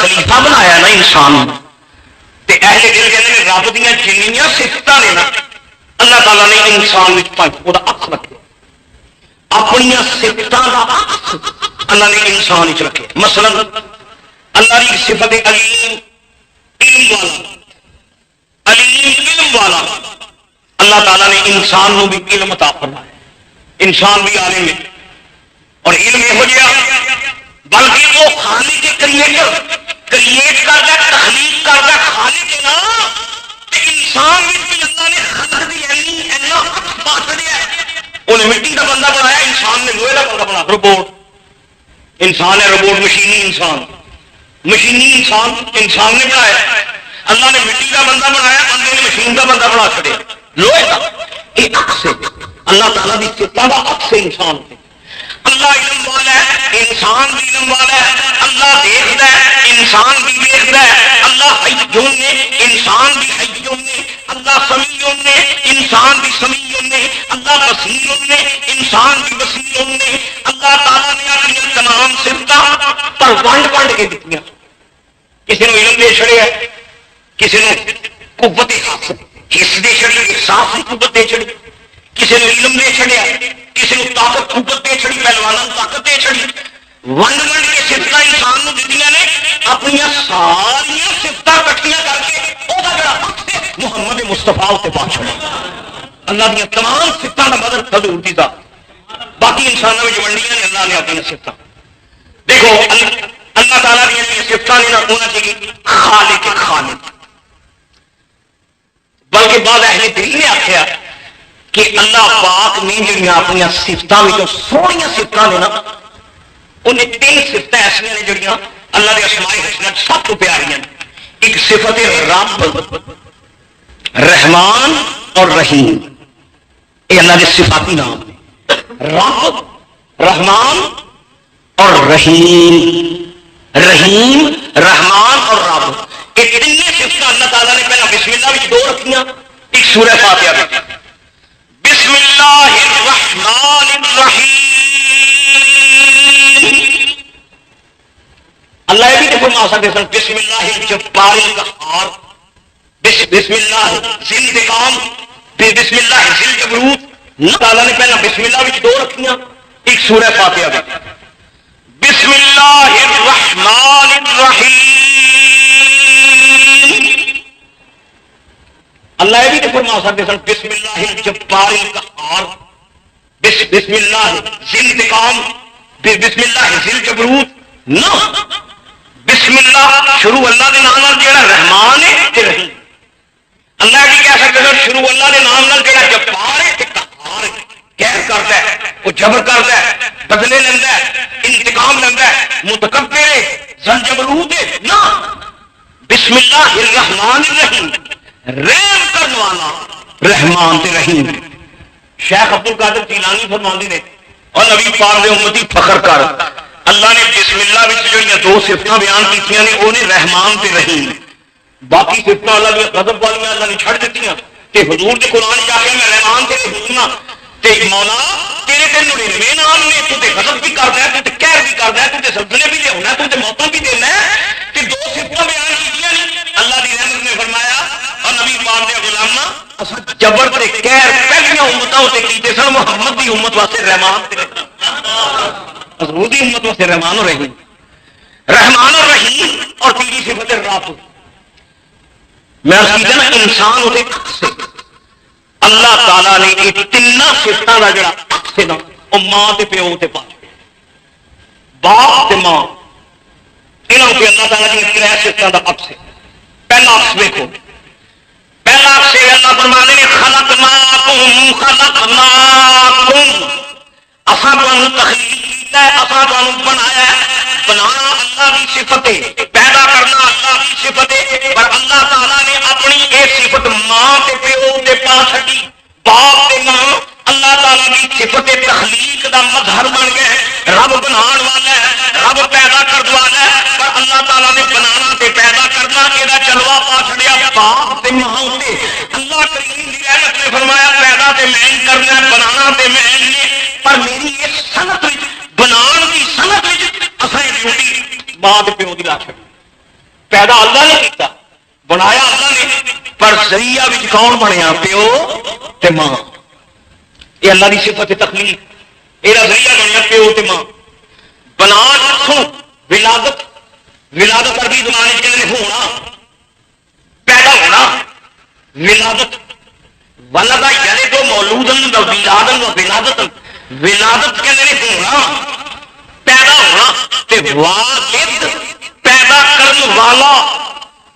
خلیفہ بنایا نا انسان تے اہل دل کہتے ہیں رب دیا جنیاں صفتاں نے نا اللہ تعالیٰ نے انسان وہ اکھ رکھے اپنی صفتاں کا اکھ اللہ نے انسان رکھے. مثلا اللہ کی صفت علیم علم والا علیم علم والا اللہ تعالیٰ نے انسان نو بھی علم عطا فرمایا. انسان بھی عالم ہے اور علم یہ ہو گیا بلکہ وہ خالق کے کریٹ کرتا تخلیق کرتا خالق ہے نا انسان بھی اللہ نے خطر دی اینا بات دیا انہیں مٹی کا بندہ بنایا انسان نے لوہے کا بندہ بنا روبوٹ. انسان ہے روبوٹ مشینی انسان انسان نے بنایا. اللہ نے مٹی کا بندہ بنایا بندے نے مشین کا بندہ بنا چھڑے لوہے کا. ایک عکس ہے اللہ تعالیٰ کی صفات کا عکس ہے انسان سے. اللہ علم والا ہے انسان بھی علم والا ہے. اللہ دیکھتا ہے انسان بھی دیکھتا ہے. اللہ حیون نے انسان بھی حیون نے. اللہ سمیع نے انسان بھی سمیع نے. اللہ بصیر نے انسان بھی بصیر نے. اللہ تعالیٰ نے اپنی تمام صفتاں پر ونڈ کے دیتی. کسی نے علم دے چھڑے ہے کسی نے قوت حس دے چھڑی احساس کی قوت دے چھڑی کسی نے علم دے چھڑیا کسی نے طاقت قوت دے چھڑی پہلوانا طاقت دے چھڑی ونڈ کے صفت انسان کو دیتی نے اپنی ساری صفت کٹھیاں کر کے وہ جڑا محمد مصطفیٰ اتنے پا چھڑا. اللہ دیا تمام صفتوں کا مدد حضور دی ذات باقی انسانوں میں ونڈیاں نے اللہ نے اپنی صفتیں. دیکھو اللہ تعالیٰ دیا صفتیں نے نہ ہونا چاہیے خالق بلکہ بعض اہل دل نے آخیا کہ اللہ پاک نے جڑیاں اپنی صفتوں سوہنی صفتیں نے نا انہیں 3 صفتیں ایسا نے جڑیاں اللہ کے اسماء الحسنى سب تو پیاری ہیں. ایک صفت رب رحمان اور رحیم یہ اللہ کے صفاتی نام ہیں. رب رحمان اور رحیم رحمان اور رب یہ 3 صفت اللہ تعالیٰ نے پہلا بسم اللہ میں 2 رکھیاں. ایک سورہ فاتحہ میں بسم اللہ الرحمن الرحیم. اللہ یہ بھی فرما سکتے سن بسم اللہ الجبار القہار بسم اللہ ذی الانتقام بسم اللہ ذی الجبروت. اللہ تعالیٰ نے پہلا بسم اللہ میں 2 رکھیاں. ایک سورہ فاتحہ میں بسم اللہ الرحمن الرحیم. اللہ یہ بھی فرما سکتے سن بسم اللہ الجبار القہار بسم اللہ ذی الانتقام بسم اللہ ذی الجبروت. نہ بسم اللہ شروع اللہ کے نام جڑا رحمان ہے تے رحیم. اللہ کی کہہ سکتے ہیں شروع اللہ کے نام جڑا جبار ہے تے قہار ہے. قہر کرتا ہے وہ جبر کرتا ہے بدلے لینا ہے انتقام لینا ہے متکبر ہے ذل جبروت ہے. نہ بسم اللہ الرحمن الرحیم رحم کرنے والا رحمان تے رحیم. شیخ عبد القادر جیلانی فرماندے نے اور نبی پاک دے امتی فخر کر اللہ نے بسم اللہ وچ جو 2 صفتاں بیان کیتیاں نے انہیں رحمان تے رحیم. باقی صفتاں اللہ دی غضب والیاں اللہ نے چھڑ دتیاں تے حضور دے قرآن جا کے میں رحمان تے رحیم تے مولا تیرے تے 99 نام نے تو تے غضب بھی کردا ہے تو تے قہر بھی کردا ہے تو تے زلزلے بھی لیاونا تو تے موتاں بھی دینا ہے تے 2 صفتاں بیان کیتیاں نے اللہ دی رحمت نے فرمایا اور نبی پاک دے غلاماں اساں جبر تے قہر پہلیاں امتاں تے کیتے سن محمد دی امت واسطے رحمان تے حضور دی امت واسطے رحمان اور رحیم اور تیسری صفت رب. میں سیدھا نا انسان ہوتے عکس ہے. اللہ تعالیٰ نے یہ 3 صفتوں کا جڑا عکس ہے نا وہ ماں تے پیو تے باپ تے ماں انہوں کے اللہ تعالیٰ کی 3 صفتوں کا عکس ہے. پہلا عکس دیکھو پہلا عکس ہے اللہ فرمانے نے خلقناکم اساں تانوں تخلیق کیتا ہے اساں تانوں بنایا ہے. بنانا اللہ کی صفت ہے پیدا کرنا اللہ کی صفت ہے پر اللہ تعالیٰ نے اپنی یہ صفت ماں تے پیو تے پا چھڈی. باپ تے ماں اللہ تعالیٰ کی صفت تخلیق دا مظہر بن گئے. رب بنان والا ہے رب پیدا کرنے والا ہے پر اللہ تعالیٰ نے بنانا تے پیدا کرنا یہ جلوہ پا چھڑیا باپ تے ماں تے. اللہ کریم دی رحمت نے فرمایا پیدا تے میں کرنا بنانا تے میں نے پر میری یہ صنعت بنان کی صنعت اساں ڈیوٹی ماں تے پیو دی لا چھڈی. پیدا اللہ نے کیتا، بنایا اللہ نے، پر ذریعہ وچ کون بنیا؟ پیو تے ماں. یہ اللہ کی صفت تخلیق. یہ ذریعہ بنیا پیو تے ماں. بنا کتوں؟ ولادت. ولادت عربی زبان کے ہونا، پیدا ہونا. ولادت ولدا یلد مولودن و ولادن و ولادت. ولادت کے ہونا، پیدا ہونا. تے والد پیدا کرن والا،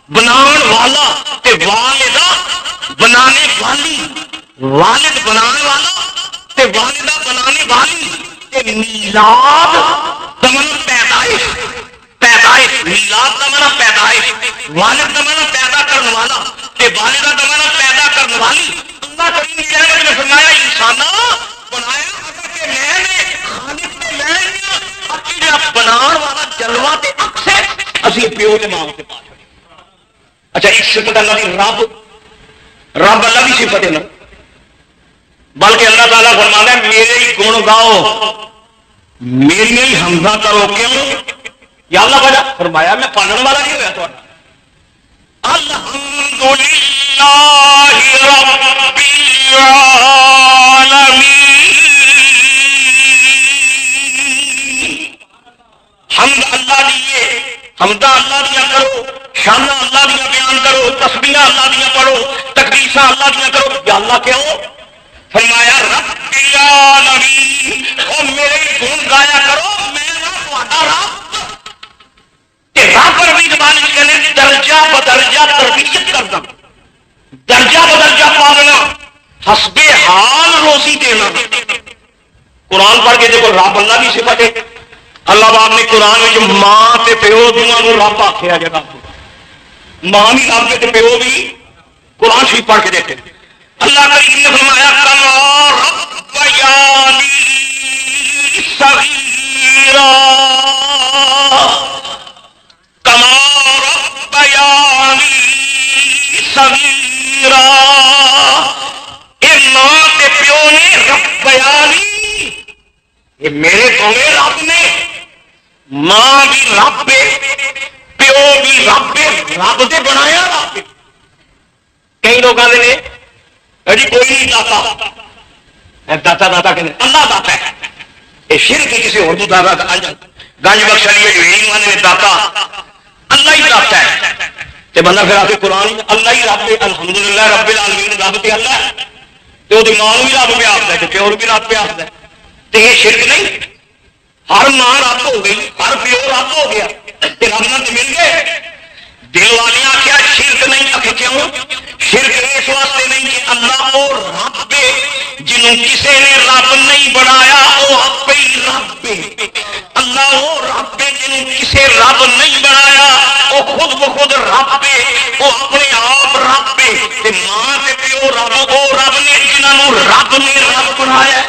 بنان والا، تے والدہ بنانے والی. والد بنانے والا تے والدہ بنانے والی. تے میلاد دمن پیدائش. پیدائش میلاد دمن پیدائش. والد دمن پیدا کرنے والا تے والدہ دمن پیدا کرنے والی. اللہ کریم نے فرمایا انسان بنایا کہ میں نے خالق نے میں نے بنان والا جلوہ تے اکثر اسی پیو تے ماں کے پاس. اچھا ایک صفت اللہ کی رب. رب اللہ کی صفت ہے نا، بلکہ اللہ تعالیٰ فرماتا ہے میرے ہی گن گاؤ، میری ہی حمدہ کرو. کیوں؟ یا اللہ وجہ فرمایا میں پالن والا نہیں ہوا تھوڑا. الحمدللہ رب العالمین. حمد اللہ دیے، حمدہ اللہ دیا کرو، شانہ اللہ دیا بیان کرو، تسبیح اللہ دیا پڑھو، تقدیسہ اللہ دیا کرو. یا اللہ کیوں؟ فرمایا رب العالمین، اور میرے گن گایا کرو، میں تھوڑا رب. رب عربی زبان میں کہنے درجہ بدرجہ تربیت کرنا، درجہ بدرجہ پالنا، حسب حال روزی دینا. قرآن پڑھ کے دیکھو رب اللہ کی صفت ہے. اللہ باپ نے قرآن میں جو ماں تے پیو دونوں رب آخیا جگہ، ماں بھی رب تے پیو بھی. قرآن شریف پڑھ کے دیکھتے اللہ کریم نے فرمایا کما ربیانی صغیرا، کما ربیانی صغیرا. یہ ماں تے پیو نے ربیانی، یہ میرے سونے رب نے. ماں بھی رب پیو بھی رب، رب سے بنایا رب. کئی لوگ آتے ہیں جی کوئی نہیں داتا، داتا داتا کہ اللہ داتا ہے. یہ شرک کسی اردو داتا گنج بخش علی نے داتا اللہ ہی داتا ہے. تو بندہ پھر آ کے قرآن اللہ ہی رب، الحمدللہ رب العالمین رب تے اللہ ہے. تو وہ ماں بھی رب پہ آخر ہے، پیو بھی رب پہ آخر ہے. تو یہ شرک نہیں. ہر ماں رب ہو گئی، ہر پیو رب ہو گیا، رب نہ مل گئے. دل والے آخیا شرک نہیں. آخر کیوں؟ شرک اس واسطے نہیں کہ اللہ وہ رب جنہوں کسی نے رب نہیں بنایا وہ آپ ہی رب. اللہ وہ رب جنہوں کسی رب نہیں بنایا وہ خود بخود رب، وہ اپنے آپ رب. ماں کے پیو رب، وہ رب نے جنہوں رب نے رب بنایا،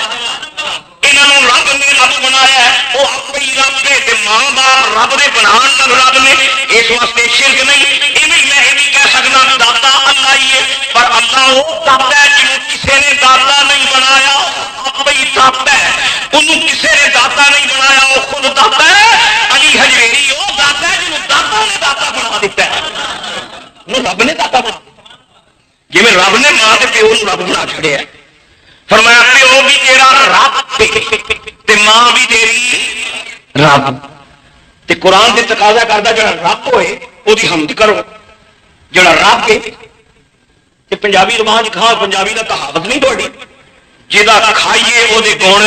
رب نے رب بنایا وہ آپ ہی رب ہے. ماں باپ رب نے بنان رب نے، اس واسطے شرک نہیں. میں یہ بھی کہہ سکنا داتا اللہ ہی ہے، پر اللہ وہ داتا ہے جنہوں کسی نے داتا نہیں بنایا، آپ ہی داتا ہے. انہوں کسی نے داتا نہیں بنایا، وہ خود داتا ہے. علی حجویری وہ داتا ہے جنہوں داتا نے داتا بنا دیتا ہے. رب نے داتا بنا جی میں رب نے ماں کے پیو رب بنا چھڑیا. فرمایا پیو بھی تیرا رب تے ماں بھی تیری رب. تے قرآن دے تقاضا کردا جڑا رب ہوئے وہ دی حمد کرو. جڑا رب ہے تے پنجابی رواج کھا پنجابی دا کہاوت نہیں توڑی جدا کھائیے وہ دے گن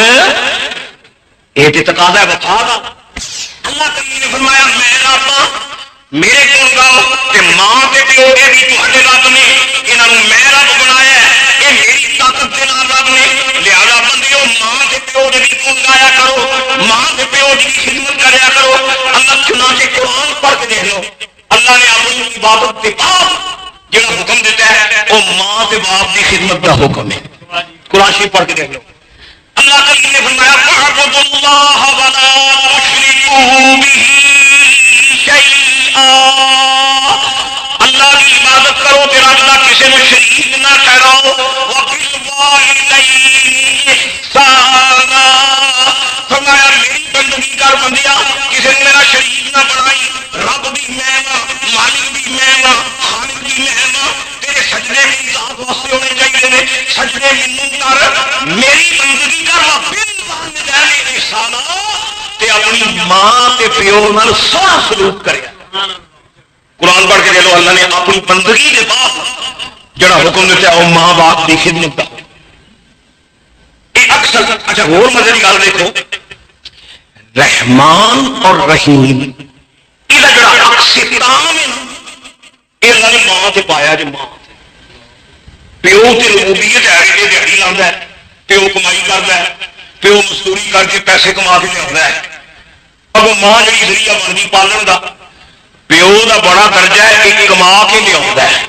یہ تے تقاضا ہے وفا دا. اللہ کریم نے فرمایا میں رب میرے گن گاؤ تے ماں تے پیو یہ بھی تہاڈے رب نے، انہاں نوں میں رب بنایا ہے، یہ میری طاقت دے نال رب نے. لہذا بندیو ماں تے پیو دے بھی گن گایا کرو، ماں تے پیو دی خدمت کریا کرو. اللہ چنانچہ قرآن پڑھ کے دیکھ لو اللہ نے اپنی عبادت کے بعد جڑا حکم دیتا ہے وہ ماں تے باپ دی خدمت کا حکم ہے. قرآن شریف پڑھ کے دیکھ لو. اللہ کریم نے فرمایا فاعبدوا اللہ ولا تشرکوا بہ شیئا. اللہ کی عبادت کرو تیرا اللہ کسی نے شریک نہ ٹھہراؤ. وبالوالدین احسانا. فرمایا میری بندگی کر بندیا، کسی نے میرا شریک نہ بنائی. رب بھی میں اپنی ماں تے پیو نال سونا سلوک کریا. قرآن پڑھ کے دے لو اللہ نے اپنی بندگی کے بعد جڑا حکم دیتا ہے وہ ماں باپ کی خدمت کا. یہ اکثر اچھا اور مزے کی گل دیکھو رحمان اور رحیم یہ جڑا اختتام ہے نا یہ اللہ نے ماں سے پایا جو ماں پیو تے ربوبیت ہے کہ دیہڑی لاتا ہے پیو کمائی کرتا ہے پیو مزدوری کر کے پیسے کما کے لیا ہے. اب ماں جی ذریعہ بنتی پالن کا پیو کا بڑا درجہ ہے کہ کما کے لیا ہے.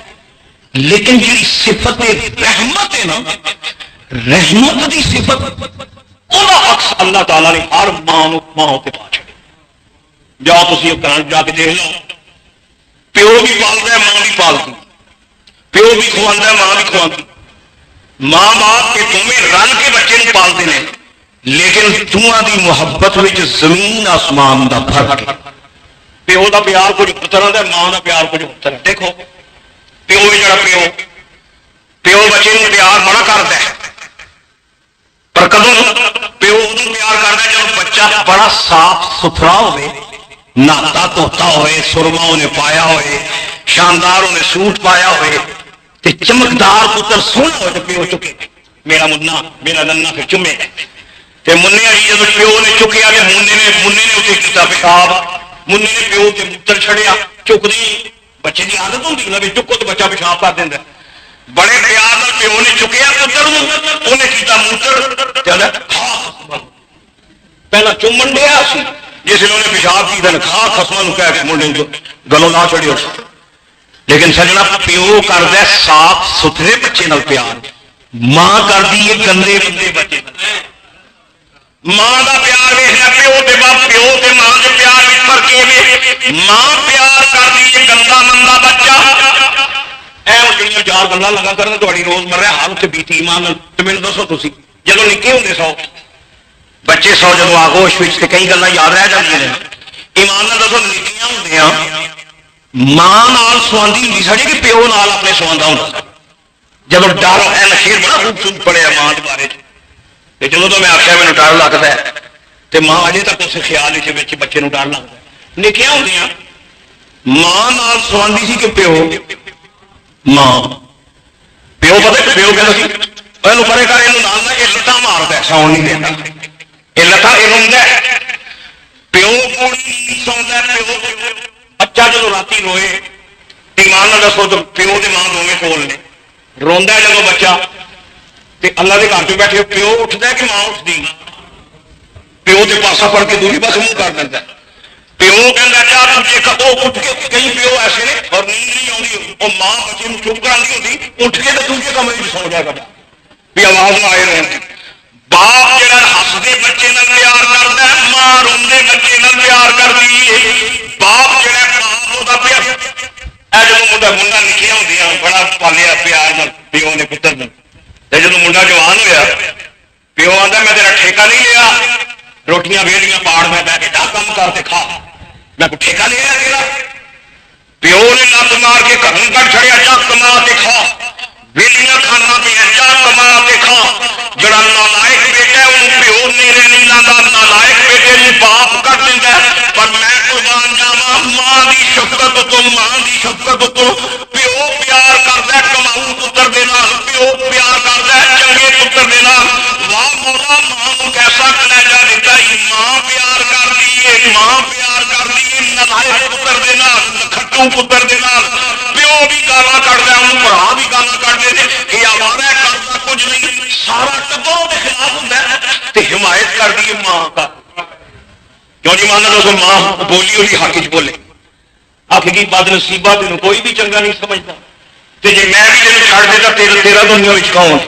لیکن جی صفت رحمت ہے نا رحمت کی صفت عکس اللہ تعالیٰ نے ہر ماں کے پا چڑی. جاؤ تھی جا کے دیکھ لو پیو بھی پالتا ہے ماں بھی پالتی پیو بھی کھوا ہے ماں بھی کھوتی. ماں باپ کے دونوں رل کے بچے کو پالتے ہیں لیکن دونوں کی محبت میں زمین آسمان کا فرق ہے. پیو کا پیار کچھ طرح کا ماں کا پیار کچھ طرح. دیکھو پیو بھی جڑا پیو بچے کو پیار بڑا کرتا ہے پر کدو پیو ادو پیار کرتا ہے جب بچہ بڑا صاف ستھرا ہوئے نہاتا دھوتا ہوئے سرما انہیں پایا ہوئے شاندار انہیں سوٹ پایا ہوئے تے چمکدار پتر سونا ہو تو پیو چکے میرا منا میرا ننا پھر چومے تے منہ جی جب پیو نے چکیا تو منہ نے اسے کیتا پیشاب منہ نے پیو تے موتر چھڑیا چکدی بچے کی عادت ہوتی نا بھی چکو تو بچہ پیشاب کر دینا. بڑے پیار پیو نے چکیا پتر انہیں کیتا موتر پہلا چومن دیا سی جس نے انہیں پیشاب کی کھا خسما کہہ منڈے گلوں نہ چڑی. لیکن سجنا پیو کرتا صاف ستھرے بچے نال پیار ماں کرتی ہے گندے گندے بچے. ماں کا پیار ویسنا پیو کے بعد پیو کے ماں کے پیار بھی فرق ہے. ماں پیار کرتی ہے گندا مندا بچہ اے چار گلا لگا کرنا تاری روز مرہ حال اتنے بیتی ایمان تو میرے دسو تھی جب نکے ہوں 100 بچے 100 جب آگوش کئی گلا یاد رہ جاتی ہیں ایمان دسو نکیاں ہوں ماں سواندی ہوں ساری کہ پیو نال اپنے سواندا ہوں. جب ڈر ہے شیر بڑا خوبصورت پڑھیا ماں کے بارے چلو تو میں آخیا میرے ڈر لگتا ہے تو ماں اجے تک اس خیال بچے کو ڈر لگتا ہے. نکیاں ہوں ماں سواندی سی کہ پیو ماں پیو پتہ پیو کہتا یہ پرے کر یہ لتاں مارتا ساؤن نہیں دینا یہ لتاں یہ روا پیو پوری سوندا پیو. بچہ جب رات روئے ایمان نہ دسو تو پیو کے ماں دونوں کول نے روندا جب بچہ تے اللہ کے گھر پہ بیٹھے پیو اٹھتا ہے کہ ماں اٹھتی پیو کے پاسا پڑھ کے دوری پاس منہ کر دیتا پیو کہنا چاہ تجھے اٹھ کے کئی پیو ایسے نے اور نیند نہیں آتی وہ ماں بچے کو چپ کرانی ہوتی اٹھ کے تو دوسرے کمرے میں سو جائے گا بھی آواز نہ آئے رہے. باپ جہاں ہستے بچے نال پیار کرتا ہے ماں روندے بچے نال پیار کرتی ہے. باپ جہاں باپ وہ پیار جب منڈا نکیا ہوں بڑا پالیا پیار پیو نے پتر نے جب منڈا جوان ہوا پیو آتا میں تیرا ٹھیکہ نہیں لیا روٹیاں ویلیاں پاڑ میں بہ کے جا کام کر کھا میں کوئی ٹھیکہ لیا تیرا. پیو نے لت مار کے گھروں کر چھڑیا جا کما کے کھا ویلیاں کھانا پیا جا کما کے کھا. جڑا نالائق بیٹا ہے انہوں پیو نیرے نہیں لاتا نالائق بیٹے نے باپ کر دینا پر میں قربان جاواں ماں دی شفقت تو ماں دی شفقت تو پیو پیار کرتا ہے کماؤ پتر دے نال پیو پیار کرتا ہے چنگے پتر دے نال. واہ مولا ماں کو کیسا کلیجہ دیتا ہے ماں پیار کرتی ہے ماں پیار کرتی ہے نالائق پتر دے نال کھٹو پتر دے نال. پیو بھی گالاں کڈدا ہے انہوں بھرا بھی گالاں کڈدے نے کہ آوارا کرتا کچھ نہیں سارا ٹبر کے خلاف ہوتا ہے تو حمایت کرتی ہے ماں کا. کیوں جی مانا تو ماں بولی ہوئی حق چ بولے حق کی بد نصیبہ تین کوئی بھی چنگا نہیں سمجھتا تو جی میں بھی تین چھڑ دیتا تیرا دنیا میں کون.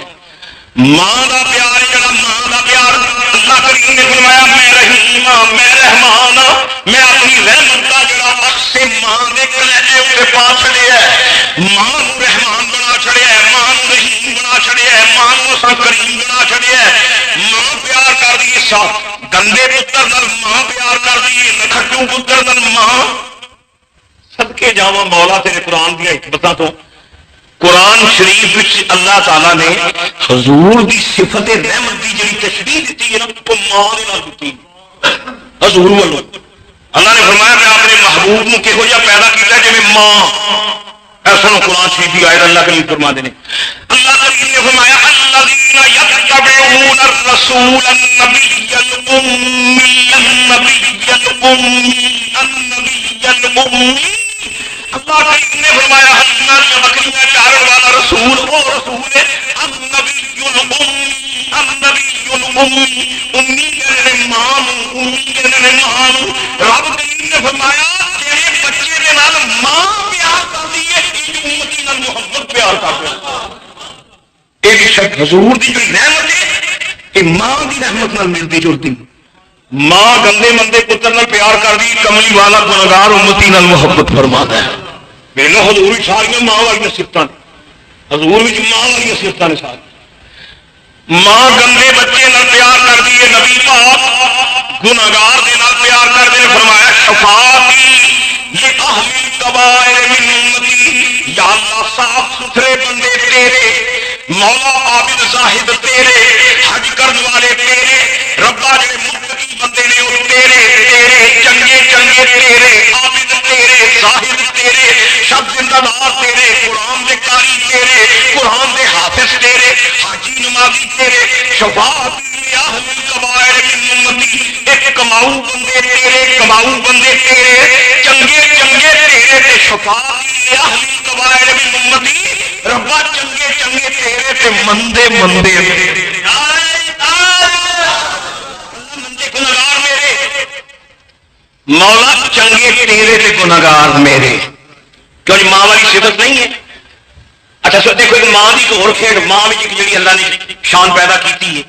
ماں کا پیار جڑا ماں کا پیار اللہ کریم نے فرمایا میں رحیم ہاں میں رحمان ہاں میں اپنی رحمت کا جڑا عکس ماں کے کلیجے اتنے پا چھڑیا ہے. ماں کو رحمان بنا چھڑیا ہے ماں کو رحیم بنا چھڑیا ہے ماں کو اساں کریم بنا چھڑیا ہے. ماں پیار کر دی ساتھ گندے پتر نال ماں پیار کر دی نکھٹو پتر نال ماں. صدقے جاواں مولا تیرے قرآن دیا حکمتاں تو قرآن شریف اللہ تعالیٰ نے حضور کی صفت رحمت کی جڑی تشریح دیتی ہے نا وہ ماں دے نال دیتی حضور والوں اللہ نے فرمایا میں اپنے محبوب کو کہو جا پیدا کیا جی ماں ایسا قرآن شریف کی آیت اللہ کریم فرما دینے اللہ کریم نے فرمایا الذین یتبعون الرسول النبی الامی اللہ کریم نے فرمایا اللہ نے بکریاں چارن والا رسول وہ رسول ہے النبی امی کہنے ماں امی کہنے ماں رب کریم نے فرمایا تیرے بچے دے نال ماں پیار کرتی ہے امتی نال محبت پیار کرتے ایک شک حضور دی جو رحمت ہے کہ ماں دی رحمت نال ملتی جلتی ماں گندے مندے پتر نال پیار کر دی کملی والا گنہگار امتی نال محبت فرماتا ہے میرے نال حضور ساری ماں والی صفتاں حضور بھی ماں والی صفتاں نے ساری ماں گندے بچے نال پیار کر دی ہے نبی پاک گنہگار دے نال پیار کر دے فرمایا شفاعتی لأہل الکبائر من امتی یا اللہ صاف ستھرے بندے تیرے مولا عابد زاہد تیرے حج کرنے والے تیرے ربا جڑے متقی بندے نے وہ تیرے چنگے چنگے تیرے عابد تیرے زاہد تیرے شب زندہ دار تیرے قرآن دے قاری تیرے قرآن دے حافظ تیرے حاجی نمازی تیرے شفاعت اہل الکبائر من امتی ایک کماؤ بندے تیرے کماؤ بندے تیرے چنگے چنگے تیرے تے شفاعت اہل الکبائر من امتی ربا چنگے چنگے تیرے تے مندے مندے تیرے گنہگار میرے مولا چنگے تیرے تے گنہگار میرے کیوں ماں والی صفت نہیں ہے اچھا سر دیکھو ایک ماں کی اور کھیڑ ماں میں جی اللہ نے شان پیدا کی ہے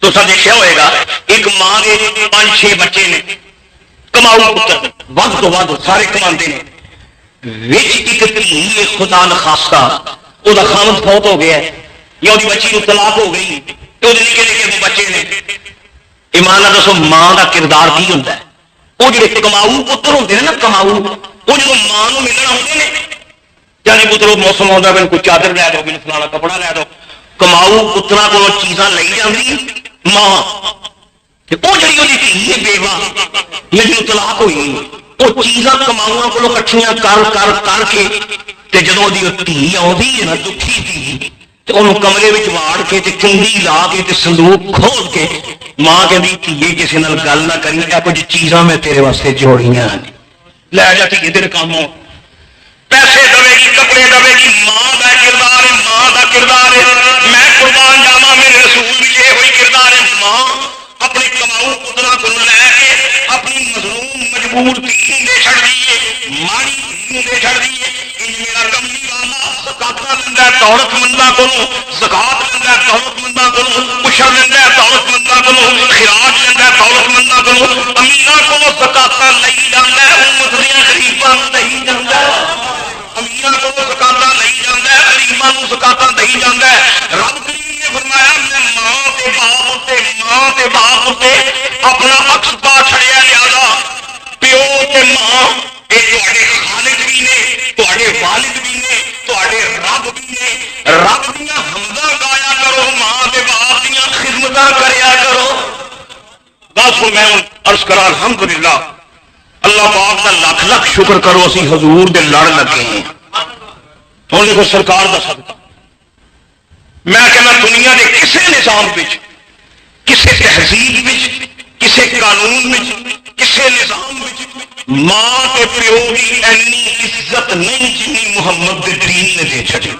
تو سر دیکھا ہوئے گا ایک ماں کے 5-6 بچے نے کماؤ پتر ود تو ود سارے کماندے نے ایک دھی خدا نخواستہ وہ خامد فوت ہو گیا ہے یا وہ بچی کو طلاق ہو گئی تو نکے نکے بچے نے ایمان نال دسو ماں کا کردار کی ہوتا ہے وہ جڑے کماؤ پتر ہوتے ہیں نا کماؤ وہ جب ماں کو ملنا ہوتے ہیں یعنی پترو موسم آتا میرے کوئی چادر لے دو میرے فلانا کپڑا لے دو کماؤ پترا کو چیزاں لے جاتی ماں وہ جی وہ دھی بیوہ یا جی طلاق ہوئی وہ چیزاں کماؤ کو کٹھیاں کر کر کر کے جدو دھی آتی ہے نا دکھی تھی تو انہوں کمرے میں واڑ کے کنڈی لا کے صندوق کھول کے ماں کہتی دھیے کسی نال گل نہ کری کچھ چیزاں میں تیرے واسطے جوڑیاں لے جا دھیے تیرے کام پیسے دے گی کپڑے دے گی ماں کا کردار ہے ماں کا کردار ہے میں قربان جاوا میرے رسول بھی یہ ہوئی کردار ہے ماں اپنے کماؤ پترا کو لے کے اپنی مظلوم مجبور دھی دے چھڑ دیے ماڑی دھی دے چھڑ دیے میرا کملی والا زکات لینا دولت منداں کو زکات لینا دولت منداں کو پشر لینا دولت منداں کو خراج لینا دولت منداں کو امیراں کو زکات لئی جاندا ہے امت دے غریباں نوں دئی جاندا ہے امیراں کو زکات لئی جاندا ہے غریباں نوں زکات دئی جاندا ہے رب کریم نے فرمایا میں ماں تے باپ تے اپنا عکس پا چھڑیا لہذا پیو تے ماں یہ تواڈے خالق بھی نے تواڈے والد بھی نے تواڈے رب بھی نے رب دیاں حمداں گایا کرو ماں تے باپ دیاں خدمتاں کریا کرو بس میں عرض کرا الحمدللہ اللہ پاک دا لکھ لکھ شکر کرو اسی حضور دے لڑ لگے ہیں ہن دیکھو سرکار دا صدقہ میں کہنا دنیا دے کسے نظام وچ کسے تہذیب وچ کسے قانون وچ کسے نظام وچ ماں تے پیو کی اینی عزت نہیں جنی محمد دے دین نے دے چھڑی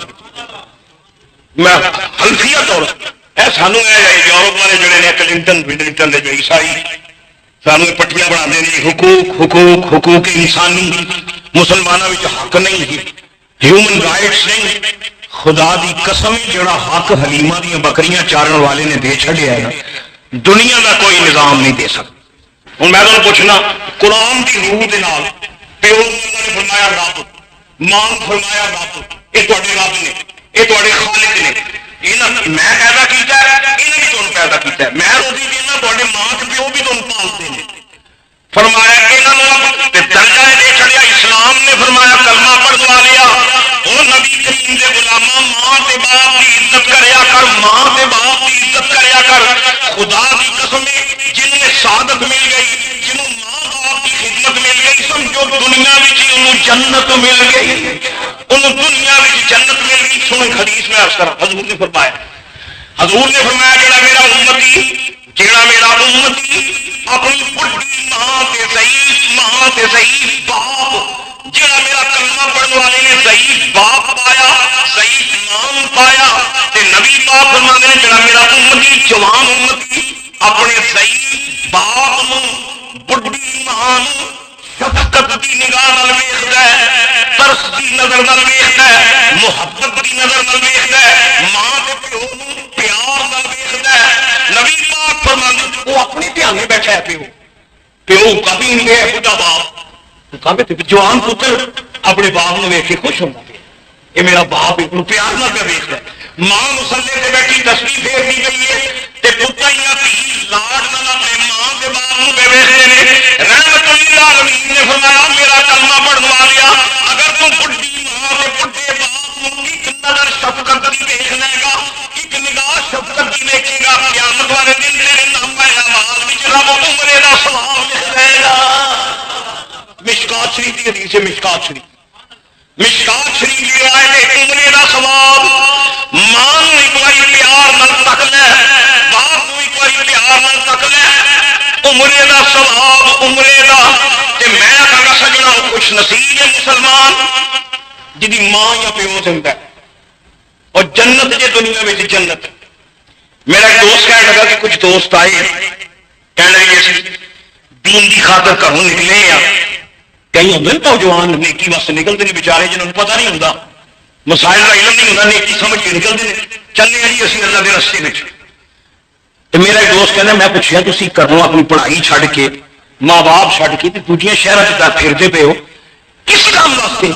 میں حلفیہ طور اے سانو یورپ والے جڑے نے کلنٹن دے جو عیسائی سانو پٹیاں بنا دے حقوق حقوق حقوق انسانی مسلمانوں وچ حق نہیں ہیومن رائٹس نہیں خدا دی قسم جڑا حق حلیمہ دی بکریاں چارن والے نے دے چھڑیا ہے دنیا کا کوئی نظام نہیں دے سکتا ہوں میں تمہیں پوچھنا قرآن کی روح کے نال پیو نے فرمایا رب ماں فرمایا رب یہ تھوڑے رب نے یہ تھوڑے خالق نے میں پیدا کیتا ہے انہیں بھی تمہیں پیدا کیتا ہے میں روزی دینا تھوڑے ماں کے پیو بھی تمہیں پالتے ہیں فرمایا درجہ دے چڑیا اسلام نے فرمایا کلمہ پڑھوا لیا وہ نبی کریم دے غلاماں ماں تے باپ کی عزت کریا کر ماں تے باپ کی عزت کریا کر خدا کی قسم جن نے سعادت مل گئی، جنہوں ماں باپ کی خدمت مل گئی، سمجھو دنیا میں انہوں جنت مل گئی، انہوں دنیا میں جنت مل گئی۔ سنیں حدیث میں عرض کر حضور نے فرمایا جڑا میرا امتی اپنی بڑھی ماں تے ضعیف باپ، جڑا میرا کلمہ پڑھنے والے نے ضعیف باپ پایا، ضعیف ماں پایا، تے نبی پاک فرماندے نے جڑا میرا امتی جوان امتی اپنے ضعیف باپ نو بڑھی ماں شفقت دی نگاہ نال ویکھدا ہے، ترس دی نظر نال ویکھدا ہے، محبت دی نظر نال ویکھدا ہے، ماں تے پیو نو پیار نال ویکھدا ہے۔ نبی پاک فرماندے وہ اپنی دھیان میں بیٹھا ہے، پیو کبھی نہیں ہے بڈھا باپ جوان پتر اپنے باپ نے ویکھ کے خوش ہونا پیا، یہ میرا باپ ایک پیار نہ پہ ویکھدا ہے۔ ماں مسلے سے بیٹھی تسبیح پھیرتی گئی ہے تے پتر یا دھی لاڈ نال اپنے ماں کے باپ نو پہ ویکھدے نے۔ رحمت للعالمین نے فرمایا میرا کلمہ پڑھن والیا اگر تم بڈھی ماں تے بڈھے باپ نو ایک نظر شفقت دی ویکھ لے گا، ایک نگاہ شفقت دی ویکھے گا، قیامت والے دن تیرے نامہ اعمال وچ رب عمرے دا ثواب لکھ دے گا۔ مشکات شریف کی حدیث ہے، مشکات شریف کی روایت ہے، عمرے دا ثواب۔ ماں نو ایک بار پیار نال تک لے، باپ نو ایک بار پیار نال تک لے، عمرے دا ثواب عمرے دا۔ تے میں کہاں گا سجنا خوش نصیب ہے مسلمان جدی ماں یا پیو زندہ ہے، اور جنت جے دنیا میں جنت۔ میرا ایک دوست کہنے لگا کہ کچھ دوست آئے کہنے لگے اسی دین کی خاطر گھروں نکلے ہیں، کئی ہوتے ہیں نوجوان نیکی واسطے نکلتے ہیں بیچارے جنہوں نے پتہ نہیں ہوتا، مسائل کا علم نہیں ہوتا، نیکی سمجھ کے نکلتے ہیں، چلنے ہیں جی اسی اللہ کے رستے میں۔ تو میرا ایک دوست کہنا میں پوچھا تسی کرو اپنی پڑھائی چھڈ کے ماں باپ چھڈ کے دوسرے شہروں سے پھرتے پے ہو کس کام واسطے؟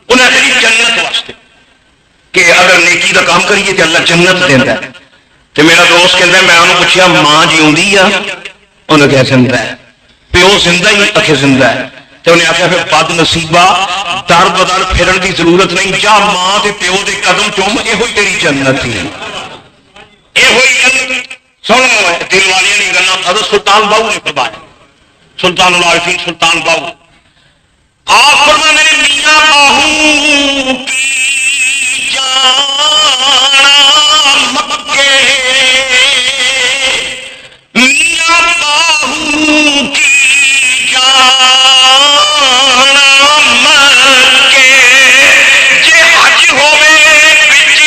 انہیں کہی جنت واسطے، کہ اگر نیکی کا کام کریے تو اللہ جنت دینا ہے۔ تو میرا دوست کہتا ہے میں انہوں پوچھا ماں جیوندی آ؟ انہوں کہا زندہ ہے۔ پیو زندہ ہی؟ آخر زندہ ہے۔ تو انہیں آخیا پھر بد نصیبہ در بدر پھرن کی ضرورت نہیں، جا ماں تے پیو دے قدم چوم، یہ ہوئی تیری جنت ہی، یہ ہوئی جنت۔ سن دل والی نہیں گلا حضرت سلطان باہو نے فرمایا، سلطان العارفین سلطان باہو آپ فرمانے نے میاں باہو کی جانا مکے، میاں باہو کی جانا مکے، جے حج ہوئے بچ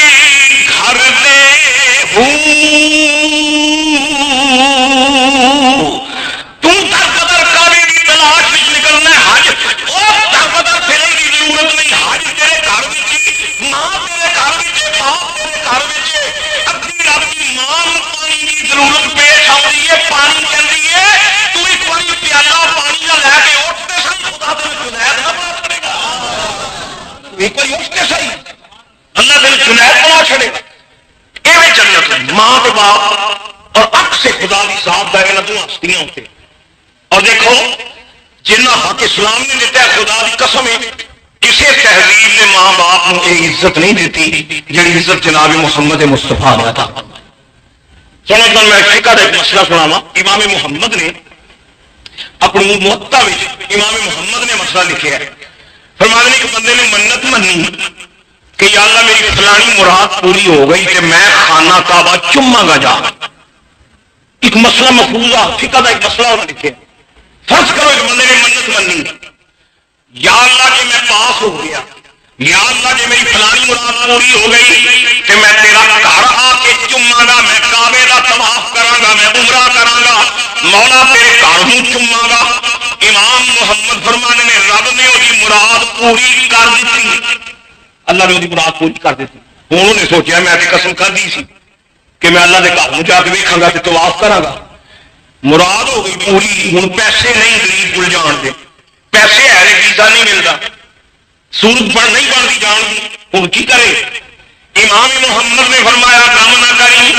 گھر دے ہوں تم در بدر کعبے کی تلاش وچ نکلنا ہے، حج اور در بدر پھرن کی ضرورت نہیں، حج تیرے گھر وچ، ماں تیرے گھر وچ، باپ تیرے گھر وچ، اپنی رب کی ماں نوں پانی کی ضرورت پیش آئی ہے، پانی چاہیے ہے، تو ایک بار پیالہ پانی کا لے کے اٹھتے سن خدا تیرے جنید نہ بنا چھڑے گا، ایک بار اٹھتے صحیح اللہ تیرے جنید بنا چھڑے گا۔ یہ جنت ماں کے باپ اور اک سے خدا کی ذات دا انہاں دو ہستیاں ہوتے۔ اور دیکھو جنہ حق اسلام نے دیتا ہے خدا کی قسم ہے کسی تہذیب نے ماں باپ کو یہ عزت نہیں دیتی جڑی عزت جناب محمد مصطفیٰ نے عطا فرمائی۔ سنو میں فقہ کا ایک مسئلہ سناواں۔ امام محمد نے اپنی موطا میں امام محمد نے مسئلہ لکھا ہے، فرمانے ایک بندے نے منت منی کہ یا اللہ میری فلانی مراد پوری ہو گئی کہ میں خانہ کعبہ چوماں گا جا، ایک مسئلہ مفروضہ فقہ کا ایک مسئلہ انہوں نے لکھا۔ فرض کرو ایک بندے نے منت منی یا اللہ کہ میں پاس ہو گیا، یا اللہ کہ میری فلانی مراد پوری ہو گئی کہ میں تیرا گھر آ کے چوماں گا، میں کعبے کا طواف کراں گا، میں عمرہ کراں گا، مولا تیرے گھر ہوں چوماں گا۔ امام محمد فرمانے نے رب نے وہی مراد پوری کر دیتی، اللہ نے وہی مراد پوری کر دیتی۔ ہوں انہوں نے سوچا میں قسم کر دی سی کہ میں اللہ کے گھر جا کے ویکھاں گا تے طواف کراں گا، مراد ہو گئی پوری۔ ہوں پیسے نہیں غریب کول جان دے، پیسے ہے ویزا نہیں ملتا، صورت نہیں بنتی جان کی، ہوں کی کرے؟ امام محمد نے فرمایا کام نہ کری،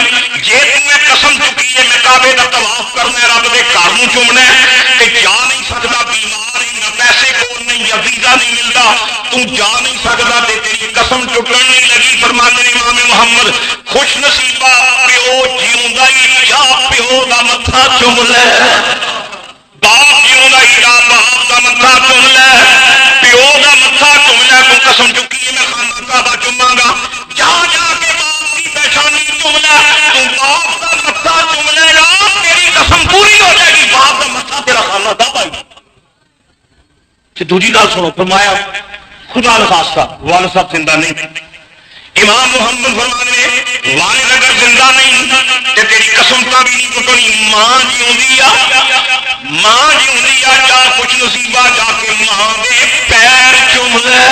جے تمہیں قسم چکی ہے میں کعبے کا طواف کرنا ہے، رب کے گھر نوں چومنا ہے، تے جا نہیں سکتا، بیمار ہی، نہ پیسے کول نہیں یا ویزا نہیں ملتا، تم جا نہیں سکتا تے تیری قسم ٹوٹن نہیں لگی۔ فرماتے ہیں امام محمد خوش نصیبہ پیو جیوندا ہی جا پیو دا متھا چوم لے، چاہوں گا جا باپ کا متھا چوم لے پیو کا متھا چوم لے تو قسم چکی ہے میں خانہ کعبہ چوما گا جا جا کے باپ کی پیشانی چوم لے تو باپ کا متھا چوم لے گا تیری قسم پوری ہو جائے گی باپ کا متھا تیرا خانہ کعبہ ہی دوسری گل سنو فرمایا خدا نخواستہ والد صاحب زندہ نہیں امام محمد فرمانے والد اگر زندہ نہیں تو تیری قسم کا بھی نہیں کٹنی ماں جی جا کچھ نصیبہ جا کے ماں دے پیر چوم لے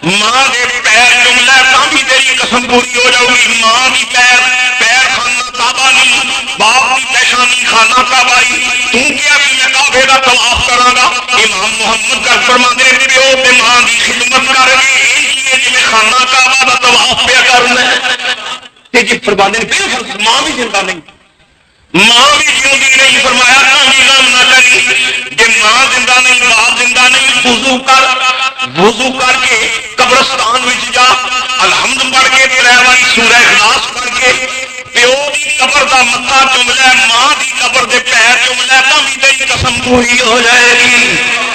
ماں دے پیر چوم لے بھی تیری قسم پوری ہو جاؤ گی ماں کی پیر خانہ کعبہ نہیں باپ کی پیشانی خانہ کعبہ ہی تو کیا کہ میں کعبے کا طواف کراں گا امام محمد کا فرمانے پیو تے ماں کی خدمت کر گے جی خانہ کعبہ کا طواف پیا کرنا جی فرمانے بالکل ماں بھی زندہ نہیں ماں بھی جیوندی نہیں فرمایا غم نہ کری جی ماں زندہ نہیں باپ زندہ نہیں وضو کر کے قبرستان وچ جا الحمد پڑھ کے تیرے سورہ اخلاص پڑھ کے پیو دی قبر دا متھا چوم لے ماں دی قبر دے پیر چوم لے تاں بھی تیری قسم پوری ہو جائے گی